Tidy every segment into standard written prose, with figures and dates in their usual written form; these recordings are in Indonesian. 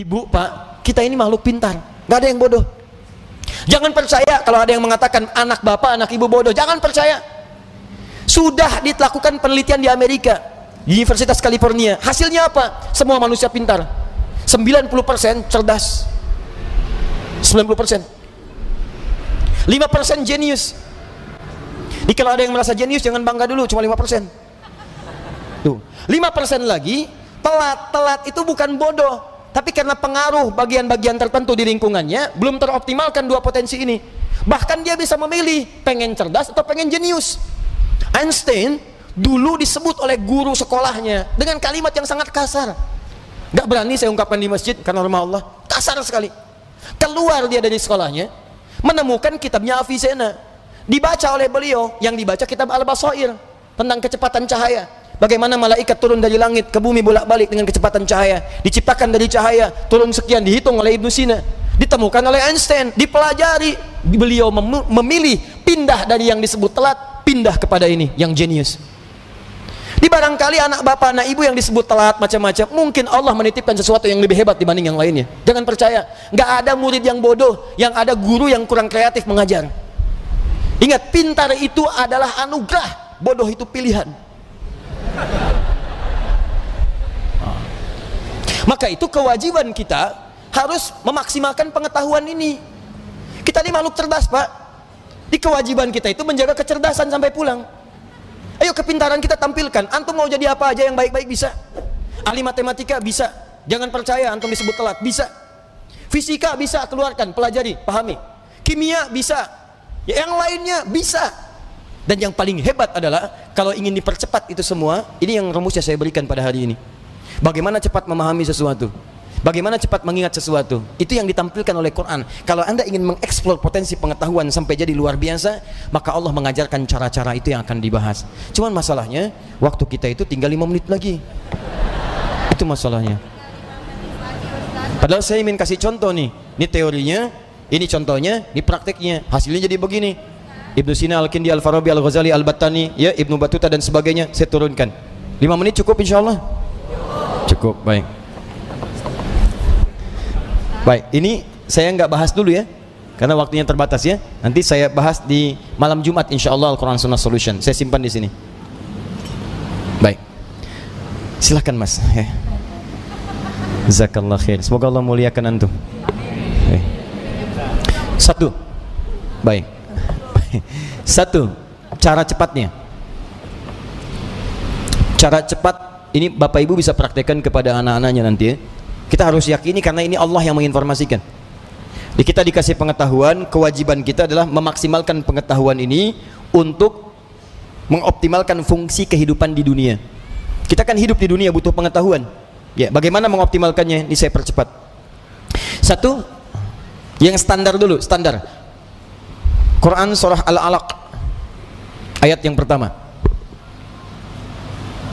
Ibu, Pak, kita ini makhluk pintar, nggak ada yang bodoh. Jangan percaya kalau ada yang mengatakan anak bapak, anak ibu bodoh. Jangan percaya. Sudah dilakukan penelitian di Amerika, di Universitas California. Hasilnya apa? Semua manusia pintar. 90% cerdas. 90%. 5% jenius. Jadi kalau ada yang merasa jenius, jangan bangga dulu, cuma 5%. Tuh, 5% lagi telat. Telat itu bukan bodoh, tapi karena pengaruh bagian-bagian tertentu di lingkungannya belum teroptimalkan dua potensi ini. Bahkan dia bisa memilih pengen cerdas atau pengen jenius. Einstein dulu disebut oleh guru sekolahnya dengan kalimat yang sangat kasar. Gak berani saya ungkapkan di masjid karena rumah Allah, kasar sekali. Keluar dia dari sekolahnya, menemukan kitabnya Avicenna, dibaca oleh beliau. Yang dibaca kitab Al-Basair tentang kecepatan cahaya, bagaimana malaikat turun dari langit ke bumi bolak-balik dengan kecepatan cahaya, diciptakan dari cahaya, turun sekian, dihitung oleh Ibnu Sina, ditemukan oleh Einstein, dipelajari. Beliau memilih pindah dari yang disebut telat, pindah kepada ini yang jenius. Di barangkali anak bapak, anak ibu yang disebut telat macam-macam, mungkin Allah menitipkan sesuatu yang lebih hebat dibanding yang lainnya. Jangan percaya, nggak ada murid yang bodoh, yang ada guru yang kurang kreatif mengajar. Ingat, pintar itu adalah anugerah, bodoh itu pilihan. Maka itu kewajiban kita harus memaksimalkan pengetahuan ini. Kita ini makhluk cerdas, Pak. Di kewajiban kita itu menjaga kecerdasan sampai pulang. Ayo kepintaran kita tampilkan. Antum mau jadi apa aja yang baik-baik bisa. Ahli matematika bisa. Jangan percaya antum disebut telat, bisa. Fisika bisa, keluarkan, pelajari, pahami. Kimia bisa. Yang lainnya bisa. Dan yang paling hebat adalah kalau ingin dipercepat itu semua, ini yang rumusnya saya berikan pada hari ini. Bagaimana cepat memahami sesuatu, bagaimana cepat mengingat sesuatu, itu yang ditampilkan oleh Quran. Kalau Anda ingin mengeksplor potensi pengetahuan sampai jadi luar biasa, maka Allah mengajarkan cara-cara itu yang akan dibahas. Cuman masalahnya, waktu kita itu tinggal 5 menit lagi. Itu masalahnya. Padahal saya ingin kasih contoh nih. Ini teorinya, ini contohnya, ini prakteknya. Hasilnya jadi begini. Ibnu Sina, Al-Kindi, Al-Farabi, Al-Ghazali, Al-Battani, ya, Ibnu Battuta dan sebagainya, saya turunkan. 5 menit cukup insyaallah? Cukup, baik. Baik, ini saya nggak bahas dulu ya, karena waktunya terbatas ya. Nanti saya bahas di malam Jumat insyaallah Al-Quran Sunnah Solution. Saya simpan di sini. Baik. Silakan Mas. Ya. Jazakallah khair. Semoga Allah muliakan antum. Baik. Satu. Baik. Satu, cara cepatnya. Cara cepat ini Bapak Ibu bisa praktekkan kepada anak-anaknya nanti ya. Kita harus yakini karena ini Allah yang menginformasikan. Jadi kita dikasih pengetahuan, kewajiban kita adalah memaksimalkan pengetahuan ini untuk mengoptimalkan fungsi kehidupan di dunia. Kita kan hidup di dunia butuh pengetahuan. Ya, bagaimana mengoptimalkannya? Ini saya percepat. Satu, yang standar dulu, standar. Quran surah Al-Alaq ayat yang pertama.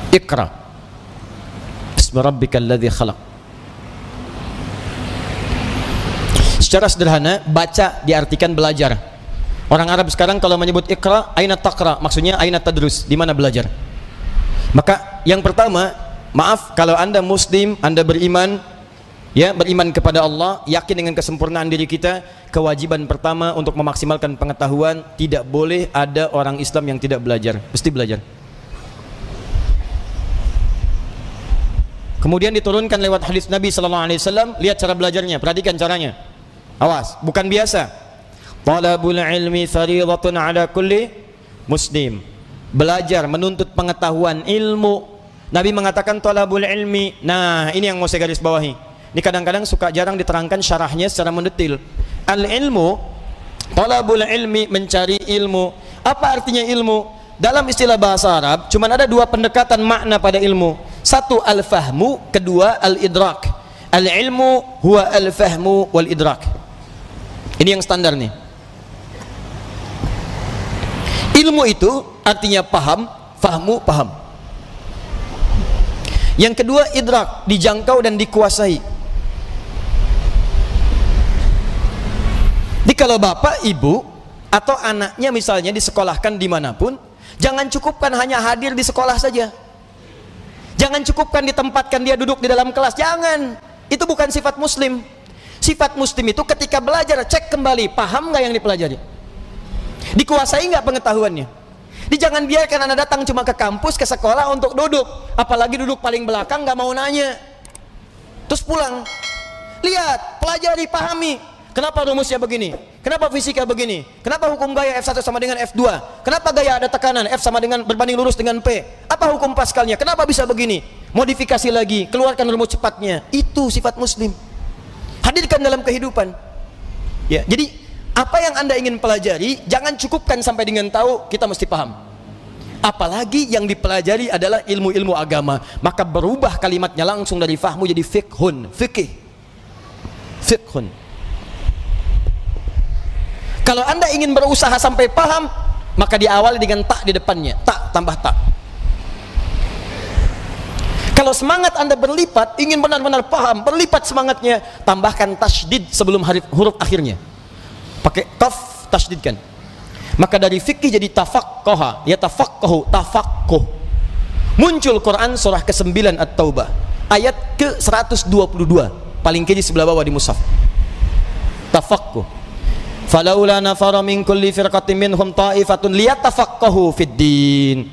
Iqra bismi rabbikal ladzi khalaq. Secara sederhana, baca diartikan belajar. Orang Arab sekarang kalau menyebut Iqra, aina taqra, maksudnya aina tadrus, di mana belajar. Maka yang pertama, maaf kalau Anda muslim, Anda beriman, ya, beriman kepada Allah, yakin dengan kesempurnaan diri kita, kewajiban pertama untuk memaksimalkan pengetahuan, tidak boleh ada orang Islam yang tidak belajar, mesti belajar. Kemudian diturunkan lewat hadis Nabi sallallahu alaihi wasallam, lihat cara belajarnya, perhatikan caranya. Awas, bukan biasa. Talabul ilmi fardhatun ala kulli muslim. Belajar, menuntut pengetahuan, ilmu. Nabi mengatakan talabul ilmi. Nah, ini yang mau saya garis bawahi. Ini kadang-kadang suka jarang diterangkan syarahnya secara mendetil. Al-ilmu, talabul ilmi, mencari ilmu. Apa artinya ilmu? Dalam istilah bahasa Arab, cuma ada dua pendekatan makna pada ilmu. Satu al-fahmu, kedua al-idrak. Al-ilmu huwa al-fahmu wal-idrak. Ini yang standar nih. Ilmu itu artinya paham, fahmu, paham. Yang kedua idrak, dijangkau dan dikuasai. Jadi kalau bapak, ibu, atau anaknya misalnya disekolahkan dimanapun, jangan cukupkan hanya hadir di sekolah saja. Jangan cukupkan ditempatkan dia duduk di dalam kelas, jangan. Itu bukan sifat muslim. Sifat muslim itu ketika belajar, cek kembali, paham nggak yang dipelajari, dikuasai nggak pengetahuannya. Jangan biarkan Anda datang cuma ke kampus, ke sekolah untuk duduk, apalagi duduk paling belakang, nggak mau nanya, terus pulang. Lihat, pelajari, pahami. Kenapa rumusnya begini? Kenapa fisika begini? Kenapa hukum gaya F1 sama dengan F2? Kenapa gaya ada tekanan F sama dengan berbanding lurus dengan P? Apa hukum Pascalnya? Kenapa bisa begini? Modifikasi lagi, keluarkan rumus cepatnya. Itu sifat muslim. Hadirkan dalam kehidupan. Ya, jadi apa yang Anda ingin pelajari, jangan cukupkan sampai dengan tahu, kita mesti paham. Apalagi yang dipelajari adalah ilmu-ilmu agama, maka berubah kalimatnya langsung dari fahmu jadi fiqhun, fikih. Fiqhun. Kalau Anda ingin berusaha sampai paham, maka diawali dengan tak di depannya, tak tambah tak. Kalau semangat Anda berlipat, ingin benar-benar paham, berlipat semangatnya, tambahkan tasydid sebelum huruf akhirnya. Pakai qaf, tasydidkan. Maka dari fikih jadi tafaqqaha, ya tafaqqahu, tafaqquh. Muncul Quran surah ke-9 At-Taubah, ayat ke-122, paling kiri sebelah bawah di mushaf. Tafaqquh. Falaula nafara min kulli firqatin minhum ta'ifatun liyatafaqqahu fid din.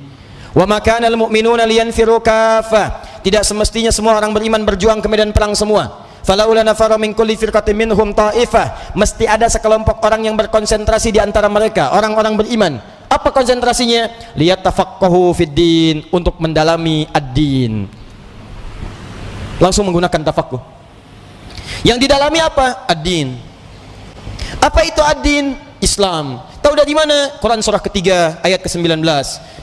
Wa ma kana al-mu'minuna liyanfiru kaffah. Tidak semestinya semua orang beriman berjuang ke medan perang semua. Falaula nafara min kulli firqatin minhum ta'ifah. Mesti ada sekelompok orang yang berkonsentrasi di antara mereka, orang-orang beriman. Apa konsentrasinya? Liyatafaqqahu fid din, untuk mendalami ad-din. Langsung menggunakan tafaqquh. Yang didalami apa? Ad-din. Apa itu ad-din? Islam. Tahu dari mana? Quran surah ketiga ayat ke-19.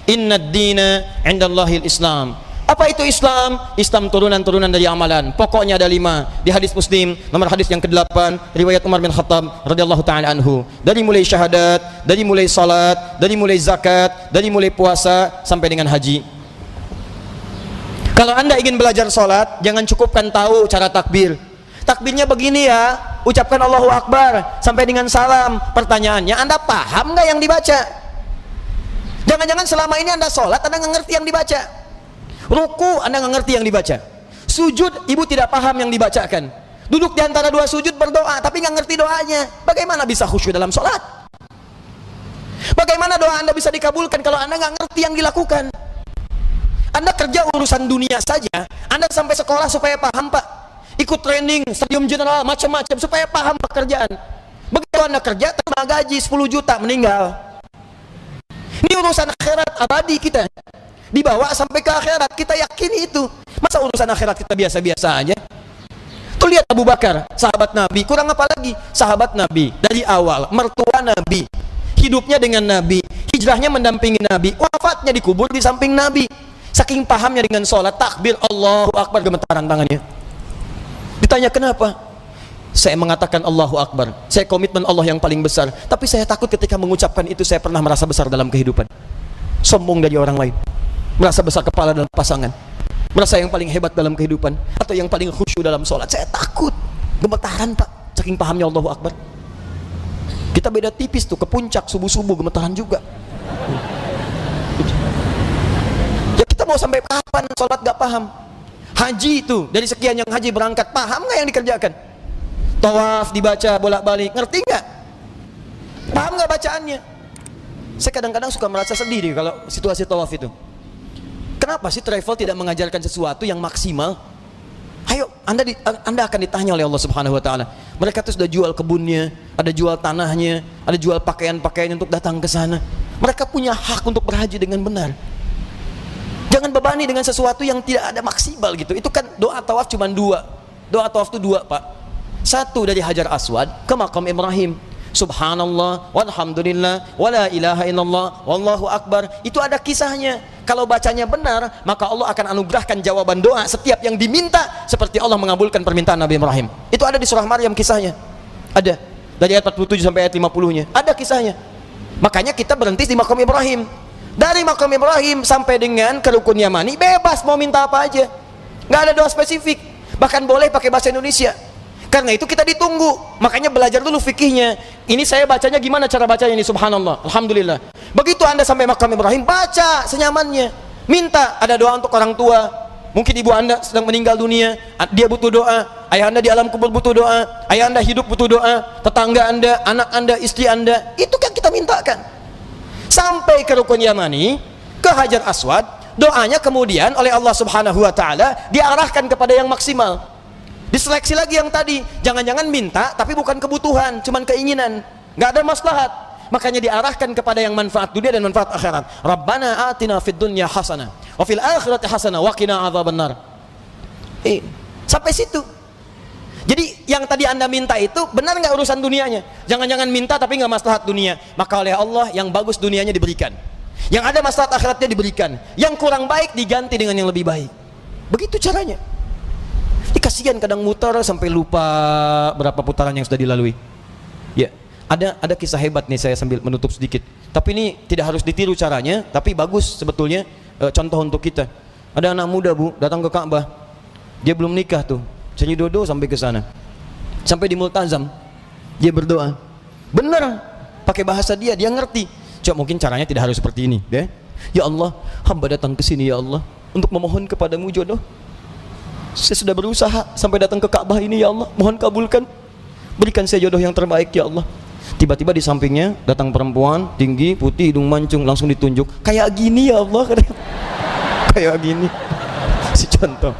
Innad dina 'indallahil Islam. Apa itu Islam? Islam turunan-turunan dari amalan. Pokoknya ada 5. Di hadis Muslim, nomor hadis yang ke-8, riwayat Umar bin Khattab radhiyallahu taala anhu. Dari mulai syahadat, dari mulai salat, dari mulai zakat, dari mulai puasa sampai dengan haji. Kalau Anda ingin belajar salat, jangan cukupkan tahu cara takbir. Takbirnya begini ya, ucapkan Allahu Akbar sampai dengan salam. Pertanyaannya, Anda paham nggak yang dibaca? Jangan-jangan selama ini Anda sholat, Anda nggak ngerti yang dibaca. Ruku, Anda nggak ngerti yang dibaca. Sujud, Ibu tidak paham yang dibacakan. Duduk di antara dua sujud berdoa, tapi nggak ngerti doanya. Bagaimana bisa khusyuk dalam sholat? Bagaimana doa Anda bisa dikabulkan kalau Anda nggak ngerti yang dilakukan? Anda kerja urusan dunia saja, Anda sampai sekolah supaya paham, Pak. Ikut training, stadium general, macam-macam supaya paham pekerjaan. Begitu Anda kerja, terima gaji 10 juta, meninggal. Ini urusan akhirat abadi kita. Dibawa sampai ke akhirat, kita yakini itu. Masa urusan akhirat kita biasa-biasa aja? Tuh lihat Abu Bakar, sahabat Nabi, kurang apa lagi? Sahabat Nabi, dari awal, mertua Nabi, hidupnya dengan Nabi, hijrahnya mendampingi Nabi, wafatnya dikubur di samping Nabi. Saking pahamnya dengan sholat, takbir, Allahu Akbar, gemetaran tangannya. Ditanya kenapa? Saya mengatakan Allahu Akbar, saya komitmen Allah yang paling besar, tapi saya takut ketika mengucapkan itu saya pernah merasa besar dalam kehidupan, sombong dari orang lain, merasa besar kepala dalam pasangan, merasa yang paling hebat dalam kehidupan, atau yang paling khusyuk dalam sholat. Saya takut, gemetaran Pak, saking pahamnya Allahu Akbar. Kita beda tipis tuh, ke puncak subuh-subuh gemetaran juga. Ya kita mau sampai kapan sholat gak paham? Haji itu, dari sekian yang haji berangkat, paham nggak yang dikerjakan? Tawaf dibaca bolak-balik, ngerti nggak? Paham nggak bacaannya? Saya kadang-kadang suka merasa sedih nih kalau situasi tawaf itu. Kenapa sih travel tidak mengajarkan sesuatu yang maksimal? Ayo, Anda akan ditanya oleh Allah Subhanahu Wa Taala. Mereka tuh sudah jual kebunnya, ada jual tanahnya, ada jual pakaian-pakaian untuk datang ke sana. Mereka punya hak untuk berhaji dengan benar. Jangan bebani dengan sesuatu yang tidak ada maksimal gitu. Itu kan doa tawaf cuma 2. Doa tawaf itu 2, Pak. 1 dari Hajar Aswad ke Maqam Ibrahim. Subhanallah, walhamdulillah, wala ilaha illallah, wallahu akbar. Itu ada kisahnya. Kalau bacanya benar, maka Allah akan anugerahkan jawaban doa setiap yang diminta, seperti Allah mengabulkan permintaan Nabi Ibrahim. Itu ada di surah Maryam kisahnya. Ada. Dari ayat 47 sampai ayat 50-nya. Ada kisahnya. Makanya kita berhenti di Maqam Ibrahim. Dari Maqam Ibrahim sampai dengan ke Rukun Yamani, bebas mau minta apa aja, nggak ada doa spesifik, bahkan boleh pakai bahasa Indonesia. Karena itu kita ditunggu, makanya belajar dulu fikihnya. Ini saya bacanya gimana cara bacanya ini? Subhanallah, alhamdulillah. Begitu Anda sampai Maqam Ibrahim, baca senyamannya, minta. Ada doa untuk orang tua, mungkin ibu Anda sedang meninggal dunia, dia butuh doa. ayah anda di alam kubur butuh doa, ayah anda hidup butuh doa, tetangga anda, anak anda, istri anda, itu kan kita mintakan. Sampai ke rukun yamani, ke Hajar Aswad, doanya kemudian oleh Allah Subhanahu wa taala diarahkan kepada yang maksimal. Diseleksi lagi yang tadi, jangan-jangan minta tapi bukan kebutuhan, cuman keinginan, nggak ada maslahat. Makanya diarahkan kepada yang manfaat dunia dan manfaat akhirat. Rabbana atina fid dunya hasanah wa fil akhirati hasanah wa qina adzabannar. Sampai situ. Jadi yang tadi anda minta itu benar nggak urusan dunianya? Jangan-jangan minta tapi nggak maslahat dunia. Maka oleh Allah yang bagus dunianya diberikan, yang ada maslahat akhiratnya diberikan, yang kurang baik diganti dengan yang lebih baik. Begitu caranya. Kasihan kadang muter sampai lupa berapa putaran yang sudah dilalui. Ya, ada kisah hebat nih, saya sambil menutup sedikit. Tapi ini tidak harus ditiru caranya, tapi bagus sebetulnya contoh untuk kita. Ada anak muda, Bu, datang ke Ka'bah. Dia belum nikah tuh, Sri Dodo sampai ke sana. Sampai di Multazam, dia berdoa. Benar, pakai bahasa dia ngerti. Coba mungkin caranya tidak harus seperti ini, ya. Ya Allah, hamba datang ke sini ya Allah untuk memohon kepadamu jodoh. Saya sudah berusaha sampai datang ke Ka'bah ini ya Allah, mohon kabulkan, berikan saya jodoh yang terbaik ya Allah. Tiba-tiba di sampingnya datang perempuan tinggi, putih, hidung mancung, langsung ditunjuk, kayak gini ya Allah. Kayak gini si contoh.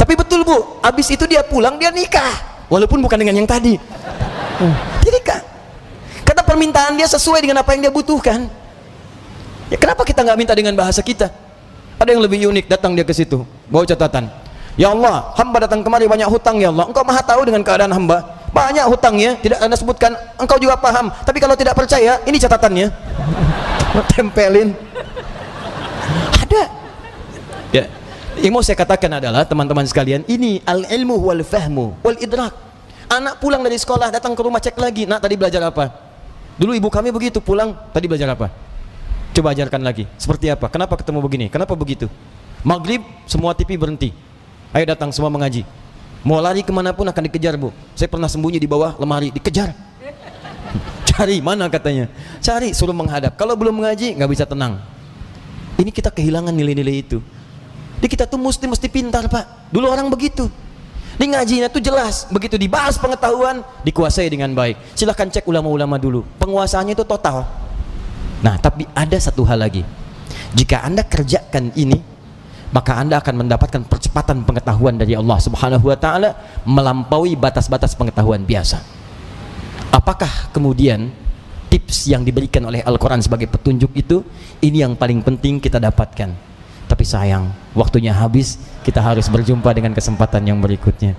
Tapi betul Bu, habis itu dia pulang, dia nikah, walaupun bukan dengan yang tadi. Dia nikah karena permintaan dia sesuai dengan apa yang dia butuhkan. Ya, kenapa kita nggak minta dengan bahasa kita? Ada yang lebih unik, datang dia ke situ, bawa catatan. Ya Allah, hamba datang kemari banyak hutang ya Allah. Engkau maha tahu dengan keadaan hamba, banyak hutangnya, tidak anda sebutkan, engkau juga paham. Tapi kalau tidak percaya, ini catatannya. Tempelin. Ada. Ya, yang mau saya katakan adalah teman-teman sekalian, ini al-ilmu wal fahmu wal idrak. Anak pulang dari sekolah, datang ke rumah, cek lagi, nak tadi belajar apa? Dulu ibu kami begitu, pulang, tadi belajar apa? Coba ajarkan lagi, seperti apa? Kenapa ketemu begini? Kenapa begitu? Maghrib, semua TV berhenti. Ayo datang semua mengaji. Mau lari kemanapun akan dikejar Bu. Saya pernah sembunyi di bawah lemari, dikejar. Cari, mana katanya? Cari, suruh menghadap. Kalau belum mengaji, nggak bisa tenang. Ini kita kehilangan nilai-nilai itu. Jadi kita tuh mesti pintar Pak. Dulu orang begitu. Di ngajinya tuh jelas. Begitu dibahas pengetahuan, dikuasai dengan baik. Silahkan cek ulama-ulama dulu. Penguasaannya itu total. Nah, tapi ada satu hal lagi. Jika anda kerjakan ini, maka anda akan mendapatkan percepatan pengetahuan dari Allah Subhanahu wa taala melampaui batas-batas pengetahuan biasa. Apakah kemudian tips yang diberikan oleh Al-Quran sebagai petunjuk itu, ini yang paling penting kita dapatkan. Tapi sayang, waktunya habis, kita harus berjumpa dengan kesempatan yang berikutnya.